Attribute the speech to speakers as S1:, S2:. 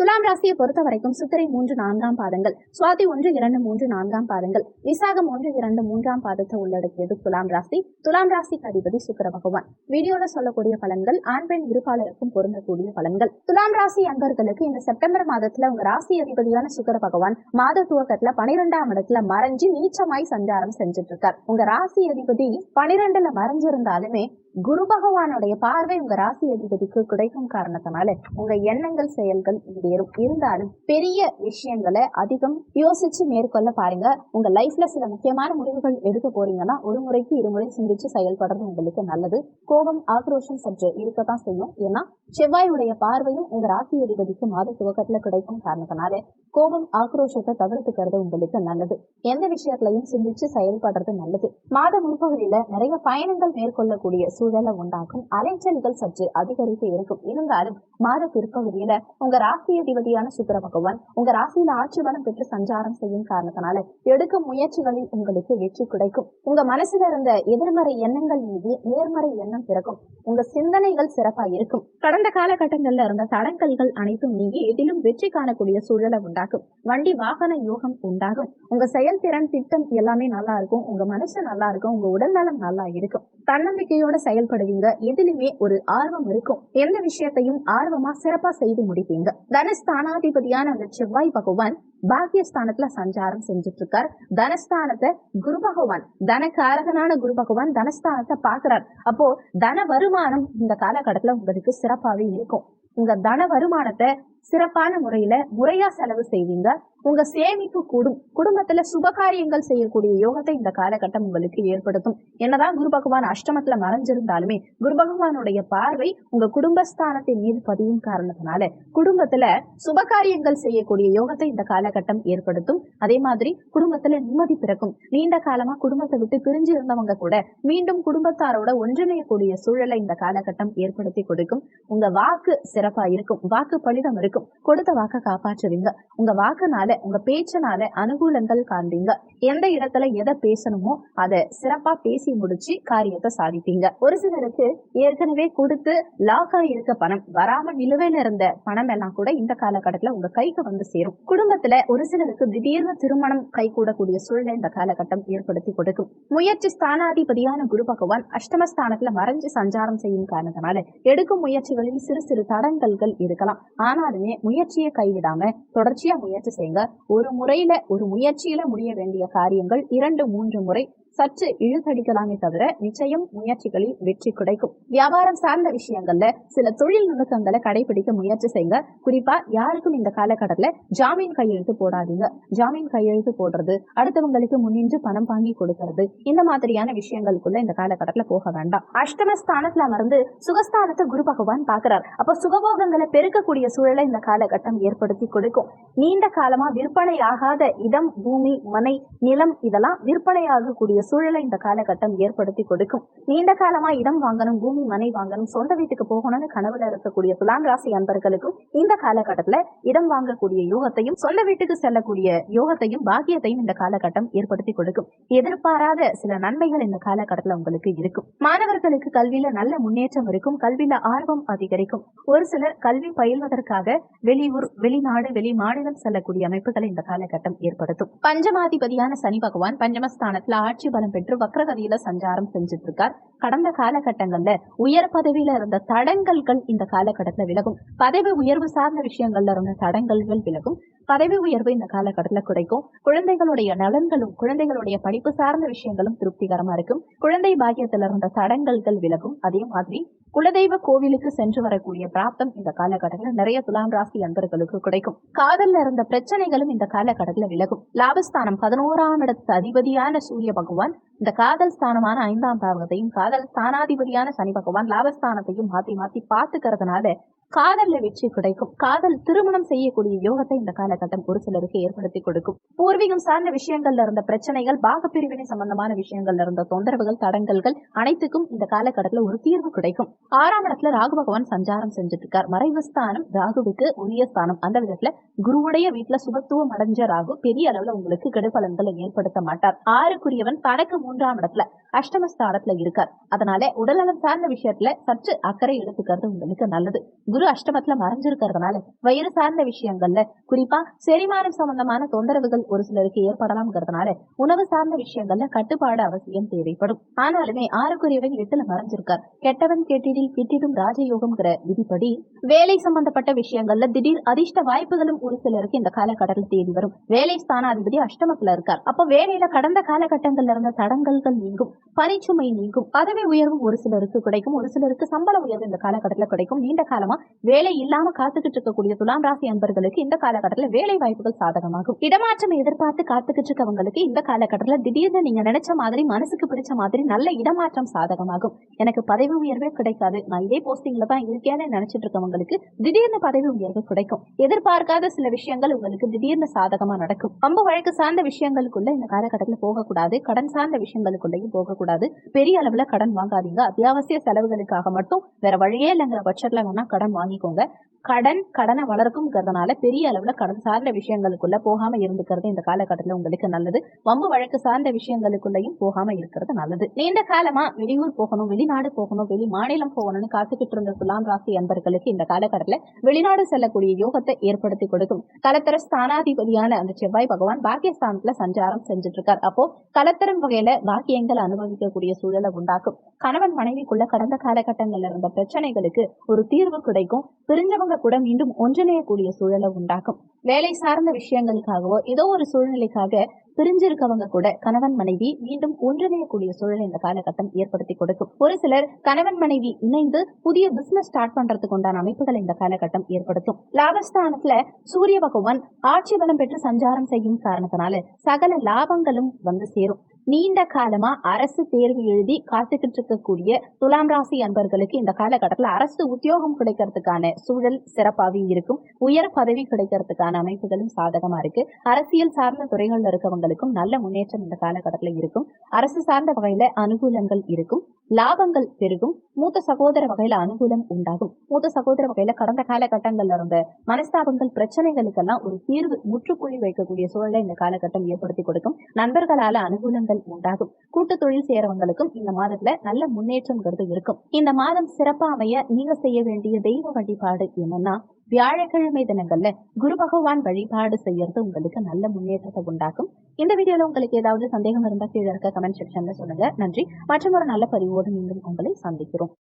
S1: துலாம் ராசியை பொறுத்த வரைக்கும் சித்திரை 3, 4 பாதங்கள், சுவாதி 1, 2, 3, 4 பாதங்கள், விசாகம் 1, 2, 3 பாதத்தை உள்ளடக்கியது துலாம் ராசி. துலாம் ராசிக்கு அதிபதி சுக்கிர பகவான். வீடியோல சொல்லக்கூடிய பலன்கள் ஆண் பெண் இருப்பாளருக்கும் பொருந்தக்கூடிய பலன்கள். துலாம் ராசி அன்பர்களுக்கு இந்த செப்டம்பர் மாதத்துல உங்க ராசி அதிபதியான சுக்கிர பகவான் மாத துவக்கத்துல 12ஆம் இடத்துல மறைஞ்சு நீச்சமாய் சஞ்சாரம் செஞ்சுட்டு இருக்கார். உங்க ராசி அதிபதி 12ல மறைஞ்சிருந்தாலுமே குரு பகவானுடைய பார்வை உங்க ராசி அதிபதிக்கு கிடைக்கும் காரணத்தினால உங்க எண்ணங்கள் செயல்கள் ஈடேறும். இருந்தாலும் பெரிய விஷயங்களை அதிகம் யோசிச்சு மேற்கொள்ள பாருங்க. உங்க லைஃப்ல சில முக்கியமான முடிவுகள் எடுக்க போறீங்கன்னா ஒரு முறைக்கு இருமுறை சிந்திச்சு செயல்படுறது உங்களுக்கு நல்லது. கோபம் ஆக்ரோஷம் சற்று இருக்கத்தான் செய்யும். ஏன்னா செவ்வாயுடைய பார்வையும் உங்க ராசி அதிபதிக்கு மாத துவக்கத்துல கிடைக்கும் காரணத்தினால கோபம் ஆக்ரோஷத்தை தவிர்த்துக்கிறது உங்களுக்கு நல்லது. எந்த விஷயத்திலையும் சிந்திச்சு செயல்படுறது நல்லது. மாத முற்பகுதியில நிறைய பயணங்கள் மேற்கொள்ளக்கூடிய சூழலை உண்டாக்கும். அலைச்சல்கள் சற்று அதிகரித்து இருக்கும். இருந்தாலும் மாத பிற்பகுதியில உங்க ராசி அதிபதியான சுக்கிர பகவான் உங்க ராசியில ஆட்சி பலம் பெற்று சஞ்சாரம் செய்யும் காரணத்தினால எடுக்கும் முயற்சிகளில் உங்களுக்கு வெற்றி கிடைக்கும். உங்க மனசுல இருந்த எதிர்மறை எண்ணங்கள் மீது நேர்மறை எண்ணம் பிறக்கும். உங்க சிந்தனைகள் சிறப்பா இருக்கும். கடந்த காலகட்டங்கள்ல இருந்த தடங்கல்கள் அனைத்தும் நீங்கி எதிலும் வெற்றி காணக்கூடிய சூழலை உண்டாக்கும். வண்டி வாகன யோகம் உண்டாகும். உங்க செயல்திறன் திட்டம் எல்லாமே நல்லா இருக்கும். உங்க மனசு நல்லா இருக்கும். உங்க உடல்நலம் நல்லா இருக்கும். தன்னம்பிக்கையோட செயல்படுவீங்க. எதிலுமே ஒரு ஆர்வம் இருக்கும். எந்த விஷயத்தையும் ஆர்வமா சிறப்பா செய்து முடிப்பீங்க. தனஸ்தானாதிபதியான அந்த செவ்வாய் பகவான் பாக்கியஸ்தானத்துல சஞ்சாரம் செஞ்சுட்டு இருக்கார். தனஸ்தானத்தை குரு பகவான், தனக்காரகனான குரு பகவான் தனஸ்தானத்தை பாக்குறார். அப்போ தன வருமானம் இந்த காலகட்டத்துல உங்களுக்கு சிறப்பாவே இருக்கும். உங்க தன வருமானத்தை சிறப்பான முறையா செலவு செய்வீங்க. உங்க சேமிப்பு கூடும். குடும்பத்துல சுபகாரியங்கள் செய்யக்கூடிய யோகத்தை இந்த காலகட்டம் உங்களுக்கு ஏற்படுத்தும். என்னதான் குரு பகவான் அஷ்டமத்துல மறைஞ்சிருந்தாலுமே குரு பகவானுடைய பார்வை உங்க குடும்பஸ்தானத்தின் மீது பதியும் காரணத்தினால குடும்பத்துல சுபகாரியங்கள் செய்யக்கூடிய யோகத்தை இந்த காலகட்டம் ஏற்படுத்தும். அதே மாதிரி குடும்பத்துல நிம்மதி பிறக்கும். நீண்ட காலமா குடும்பத்தை விட்டு பிரிஞ்சு இருந்தவங்க கூட மீண்டும் குடும்பத்தாரோட ஒன்றிணையக்கூடிய சூழலை இந்த காலகட்டம் ஏற்படுத்தி கொடுக்கும். உங்க வாக்கு சிறப்பா இருக்கும். வாக்கு பலிதம் இருக்கும். கொடுத்த வாக்க காப்பாற்றுவீங்க. உங்க வாக்குனால உங்க பேச்சனால அனுகூலங்கள் காண்பீங்க. எந்த இடத்துல எதை பேசணுமோ அதை சிறப்பா பேசி முடிச்சு காரியத்தை சாதிப்பீங்க. ஒரு சிலருக்கு ஏற்கனவே கொடுத்து லாக்கா இருக்க பணம் வராம நிலுவையில இருந்த பணம் எல்லாம் கூட இந்த காலகட்டத்துல உங்க கைக்கு வந்து சேரும். குடும்பத்துல ஒரு சிலருக்கு திடீர்னு திருமணம் கைகூடக்கூடிய சூழலை இந்த காலகட்டம் ஏற்படுத்தி கொடுக்கும். முயற்சி ஸ்தானாதிபதியான குரு பகவான் அஷ்டமஸ்தானத்துல மறைஞ்சு சஞ்சாரம் செய்யும் காரணத்தினால எடுக்கும் முயற்சிகளில் சிறு சிறு தடங்கல்கள் இருக்கலாம். ஆனாலுமே முயற்சியை கைவிடாம தொடர்ச்சியா முயற்சி செய்யுங்க. ஒரு முயற்சியில முடிய வேண்டிய காரியங்கள் 2, 3 முறை சற்று இழுத்தடிக்கலாமே தவிர நிச்சயம் முயற்சிகளில் வெற்றி கிடைக்கும். வியாபாரம் சார்ந்த விஷயங்கள்ல சில தொழில் நுணுக்கங்களை கடைபிடிக்க முயற்சி செய்யுங்க. குறிப்பா யாருக்கும் இந்த காலகட்டத்துல ஜாமீன் கையெழுத்து போடாதீங்க. ஜாமீன் கையெழுத்து போடுறது, அடுத்தவங்களுக்கு முன்னின்று பணம் வாங்கி கொடுக்கறது, இந்த மாதிரியான விஷயங்களுக்குள்ள இந்த காலகட்டத்துல போக வேண்டாம். அஷ்டமஸ்தானத்துல அமர்ந்து சுகஸ்தானத்தை குரு பகவான் பாக்குறார். அப்ப சுகபோகங்களை பெருக்கக்கூடிய சூழலை இந்த காலகட்டம் ஏற்படுத்தி கொடுக்கும். நீண்ட காலமா விற்பனையாகாத இடம், பூமி, மனை, நிலம் இதெல்லாம் விற்பனையாகக்கூடிய சூழலை இந்த காலகட்டம் ஏற்படுத்தி கொடுக்கும். நீண்ட காலமா இடம் வாங்கணும், பூமி மனை வாங்கணும், சொந்த வீட்டுக்கு போகணும்னு கனவுல இருக்கக்கூடிய துலாம் ராசி அன்பர்களுக்கும் இந்த காலகட்டத்துல இடம் வாங்கக்கூடிய யோகத்தையும் சொந்த வீட்டுக்கு செல்லக்கூடிய யோகத்தையும் பாக்கியத்தையும் இந்த காலகட்டம் ஏற்படுத்தி கொடுக்கும். எதிர்பாராத சில நன்மைகள் இந்த காலகட்டத்துல உங்களுக்கு இருக்கும். மாணவர்களுக்கு கல்வியில நல்ல முன்னேற்றம் இருக்கும். கல்வியில ஆர்வம் அதிகரிக்கும். ஒரு சிலர் கல்வி பயில்வதற்காக வெளியூர், வெளிநாடு, வெளி மாநிலம் செல்லக்கூடிய அமைப்புகளை இந்த காலகட்டம் ஏற்படுத்தும். பஞ்சமாதிபதியான சனி பகவான் பஞ்சமஸ்தானத்துல ஆட்சி பலம் பெற்று வக்ரகதியில சஞ்சாரம் செஞ்சுட்டு இருக்கார். கடந்த காலகட்டங்கள்ல உயர் பதவியில இருந்த தடங்கல்கள் இந்த காலகட்டத்துல விலகும். பதவி உயர்வு சார்ந்த விஷயங்கள்ல இருந்த தடங்கல்கள் விலகும். பதவி உயர்வு இந்த காலகட்டத்துல கிடைக்கும். குழந்தைகளுடைய நலன்களும் குழந்தைகளுடைய படிப்பு சார்ந்த விஷயங்களும் திருப்திகரமா இருக்கும். குழந்தை பாக்கியத்துல இருந்த தடங்கல்கள் விலகும். அதே மாதிரி குலதெய்வ கோவிலுக்கு சென்று வரக்கூடிய பிராப்தம் இந்த காலகட்டத்தில் நிறைய துலாம் ராசி அன்பர்களுக்கு கிடைக்கும். காதல்ல இருந்த பிரச்சனைகளும் இந்த காலகட்டத்தில் விலகும். லாபஸ்தானம் 11ஆம் இடத்து அதிபதியான சூரிய பகவான் இந்த காதல் ஸ்தானமான 5ஆம் பாவத்தையும் காதல் ஸ்தானாதிபதியான சனி பகவான் லாபஸ்தானத்தையும் மாத்தி மாத்தி பாத்துக்கிறதுனால காதல்ல வெற்றி கிடைக்கும். காதல் திருமணம் செய்யக்கூடிய யோகத்தை இந்த காலகட்டம் ஒரு சிலருக்கு ஏற்படுத்தி கொடுக்கும். பூர்வீகம் சார்ந்த விஷயங்கள்ல இருந்த பிரச்சனைகள், பாகப்பிரிவினை சம்பந்தமான விஷயங்கள்ல இருந்த தொந்தரவுகள், தடங்கல்கள் அனைத்துக்கும் இந்த காலகட்டத்துல ஒரு தீர்வு கிடைக்கும். 6ஆம் இடத்துல ராகு பகவான் சஞ்சாரம் செஞ்சுட்டு இருக்கார். மறைவு ஸ்தானம் ராகுவுக்கு உரிய ஸ்தானம். அந்த விதத்துல குருவுடைய வீட்டுல சுபத்துவம் அடைஞ்ச ராகு பெரிய அளவுல உங்களுக்கு கெடுபலன்களை ஏற்படுத்த மாட்டார். 6க்குரியவன் தனக்கு 3ஆம் இடத்துல அஷ்டமஸ்தானத்துல இருக்கார். அதனால உடல்நலம் சார்ந்த விஷயத்துல சற்று அக்கறை எடுத்துக்கிறது உங்களுக்கு நல்லது. குரு அஷ்டமத்துல மறைஞ்சிருக்கிறதுனால வயிறு சார்ந்த விஷயங்கள்ல குறிப்பா செரிமானம் சம்பந்தமான தொந்தரவுகள் ஒரு சிலருக்கு ஏற்படலாம்ங்கிறதுனால உணவு சார்ந்த விஷயங்கள்ல கட்டுப்பாடு அவசியம் தேவைப்படும். ஆனாலுமே 6க்குரியவன் 8ல மறைஞ்சிருக்கார். கெட்டவன் கெட்டிடில் கிட்டிடும் ராஜயோகம்ங்கிற விதிப்படி வேலை சம்பந்தப்பட்ட விஷயங்கள்ல திடீர் அதிர்ஷ்ட வாய்ப்புகளும் ஒரு சிலருக்கு இந்த காலகட்டத்தில் தேடி வரும். வேலை ஸ்தானாதிபதி அஷ்டமத்துல இருக்கார். அப்ப வேலையில கடந்த காலகட்டங்கள்ல இருந்த தடங்கல்கள் நீங்கும், பணிச்சுமை நீங்கும், பதவி உயர்வு ஒரு சிலருக்கு கிடைக்கும், ஒரு சிலருக்கு சம்பள உயர்வு இந்த காலகட்டத்தில் கிடைக்கும். நீண்ட காலமா வேலை இல்லாம காத்துக்கிட்டு இருக்கக்கூடிய துலாம் ராசி அன்பர்களுக்கு இந்த காலகட்டத்தில் வேலை வாய்ப்புகள் சாதகமாகும். இடமாற்றம் எதிர்பார்த்து காத்துக்கிட்டு இருக்கவங்களுக்கு இந்த காலகட்டத்தில் திடீர்னு நீங்க நினைச்ச மாதிரி மனசுக்கு பிடிச்ச மாதிரி நல்ல இடமாற்றம் சாதகமாகும். எனக்கு பதவி உயர்வே கிடைக்காது, நான் இதே போஸ்டிங்ல தான் இருக்கேன்னு நினைச்சிட்டு இருக்கவங்களுக்கு திடீர்னு பதவி உயர்வு கிடைக்கும். எதிர்பார்க்காத சில விஷயங்கள் உங்களுக்கு திடீர்னு சாதகமா நடக்கும். அம்பு வழக்கு சார்ந்த விஷயங்களுக்குள்ள இந்த காலகட்டத்தில் போகக்கூடாது. கடன் சார்ந்த விஷயங்களுக்குள்ளேயும் போகக்கூடாது. பெரிய அளவுல கடன் வாங்காதீங்க. அத்தியாவசிய செலவுகளுக்காக மட்டும் வேற வழியே இல்லைங்கிற பட்சத்துல வேணா கடன் வாங்கிக்கோங்க. கடனை வளர்க்கும்ங்கிறதுனால பெரிய அளவுல கடன் சார்ந்த விஷயங்களுக்குள்ள போகாம இருந்துக்கிறது இந்த காலகட்டத்தில் உங்களுக்கு நல்லது. வம்பு வழக்கு சார்ந்த விஷயங்களுக்குள்ளயும் போகாம இருக்கிறது நல்லது. நீண்ட காலமா வெளியூர் போகணும், வெளிநாடு போகணும், வெளி மாநிலம் போகணும்னு காத்துக்கிட்டு இருந்த துலாம் ராசி அன்பர்களுக்கு இந்த காலகட்டத்தில் வெளிநாடு செல்லக்கூடிய யோகத்தை ஏற்படுத்தி கொடுக்கும். கலத்தர ஸ்தானாதிபதியான அந்த செவ்வாய் பகவான் பாக்கியஸ்தானத்துல சஞ்சாரம் செஞ்சுட்டு இருக்கார். அப்போ கலத்தரம் வகையில பாக்கியங்கள் அனுபவிக்கக்கூடிய சூழலை உண்டாக்கும். கணவன் மனைவிக்குள்ள கடந்த காலகட்டங்கள்ல இருந்த பிரச்சனைகளுக்கு ஒரு தீர்வு கிடைக்கும். பிரிஞ்சவங்க கூட மீண்டும் ஒன்றிணையக்கூடிய சூழலை உண்டாக்கும். வேலை சார்ந்த விஷயங்களுக்காகவோ ஏதோ ஒரு சூழ்நிலைக்காக பிரிஞ்சிருக்கவங்க கூட கணவன் மனைவி மீண்டும் ஒன்றிணையக்கூடிய சூழலை இந்த காலகட்டம் ஏற்படுத்தி கொடுக்கும். ஒரு சிலர் கணவன் மனைவி இணைந்து புதிய பிசினஸ் ஸ்டார்ட் பண்றதுக்கு உண்டான அமைப்புகளை இந்த காலகட்டம் ஏற்படுத்தும். லாபஸ்தானத்துல சூரிய பகவான் ஆட்சி பலம் பெற்று சஞ்சாரம் செய்யும் காரணத்தினால சகல லாபங்களும் வந்து சேரும். நீண்ட காலமா அரசு தேர்வு எழுதி காத்துக்கிட்டு இருக்கக்கூடிய துலாம் ராசி அன்பர்களுக்கு இந்த காலகட்டத்தில் அரசு உத்தியோகம் கிடைக்கிறதுக்கான சூழல் சிறப்பாக இருக்கும். உயர் பதவி கிடைக்கிறதுக்கான அமைப்புகளும் சாதகமா இருக்கு. அரசியல் சார்ந்த துறைகள்ல இருக்கவங்களுக்கும் நல்ல முன்னேற்றம் இந்த காலகட்டத்தில் இருக்கும். அரசு சார்ந்த வகையில அனுகூலங்கள் இருக்கும். லாபங்கள் பெருகும். மூத்த சகோதர வகையில அனுகூலம் உண்டாகும். மூத்த சகோதர வகையில கடந்த காலகட்டங்கள்ல இருந்த மனஸ்தாபங்கள் பிரச்சனைகளுக்கெல்லாம் ஒரு தீர்வு முற்றுப்புள்ளி வைக்கக்கூடிய சூழலை இந்த காலகட்டம் ஏற்படுத்தி கொடுக்கும். நண்பர்களால அனுகூலங்கள் உண்டாகும். கூட்டு தொழில் செய்யறவங்களுக்கும் இந்த மாதத்துல நல்ல முன்னேற்றம் இருக்கும். இந்த மாதம் சிறப்பா அமைய நீங்க செய்ய வேண்டிய தெய்வ வழிபாடு என்னன்னா, வியாழக்கிழமை தினங்கள்ல குரு பகவான் வழிபாடு செய்யறது உங்களுக்கு நல்ல முன்னேற்றத்தை உண்டாக்கும். இந்த வீடியோல உங்களுக்கு ஏதாவது சந்தேகம் இருந்தா கீழே இருக்க கமெண்ட் செக்ஷன்ல சொல்லுங்க. நன்றி. மற்றும் ஒரு நல்ல பதிவோடு மீண்டும் உங்களை சந்திக்கிறோம்.